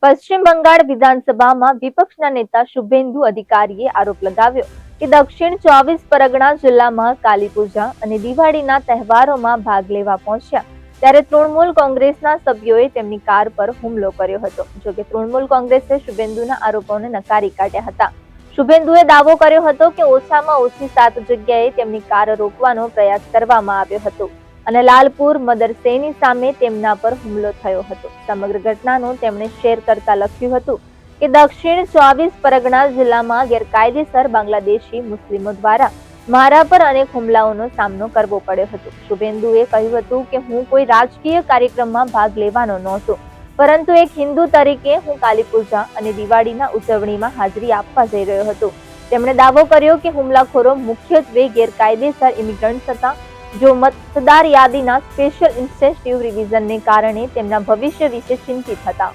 પશ્ચિમ બંગાળ વિધાનસભામાં વિપક્ષના નેતા શુભેન્દુ અધિકારીએ આરોપ લગાવ્યો કે દક્ષિણ 24 પરગણા જિલ્લામાં કાલી પૂજા અને દિવાળીના તહેવારોમાં ભાગ લેવા પહોંચ્યા ત્યારે તૃણમૂલ કોંગ્રેસના સભ્યોએ તેમની કાર પર હુમલો કર્યો હતો। જોકે તૃણમૂલ કોંગ્રેસે શુભેન્દુના આરોપોને નકારી કાઢ્યા હતા। શુભેન્દુએ દાવો કર્યો હતો કે ઓછામાં ઓછી 7 જગ્યાએ તેમની કાર રોકવાનો પ્રયાસ કરવામાં આવ્યો હતો અને લાલપુર મદરસેની સામે તેમના પર હુમલો થયો હતો। સમગ્ર ઘટનાનું તેમણે શેર કરતા લખ્યું હતું કે દક્ષિણ 24 પરગણા જિલ્લામાં ગેરકાયદેસર બાંગ્લાદેશી મુસ્લિમો દ્વારા મારા પર અનેક હુમલાઓનો સામનો કરવો પડ્યો હતો। શુભેન્દુએ કહ્યું હતું કે હું કોઈ રાજકીય કાર્યક્રમમાં ભાગ લેવાનો નહોતો, પરંતુ એક હિન્દુ તરીકે હું કાલી પૂજા અને દિવાળીના ઉજવણીમાં હાજરી આપવા જઈ રહ્યો હતો। તેમણે દાવો કર્યો કે હુમલાખોરો મુખ્યત્વે ગેરકાયદેસર ઇમિગ્રન્ટ્સ હતા, જો મતદાર યાદીના સ્પેશિયલ ઇન્સેન્ટિવ રિવિઝનને કારણે તેમના ભવિષ્ય વિશે ચિંતિત હતા।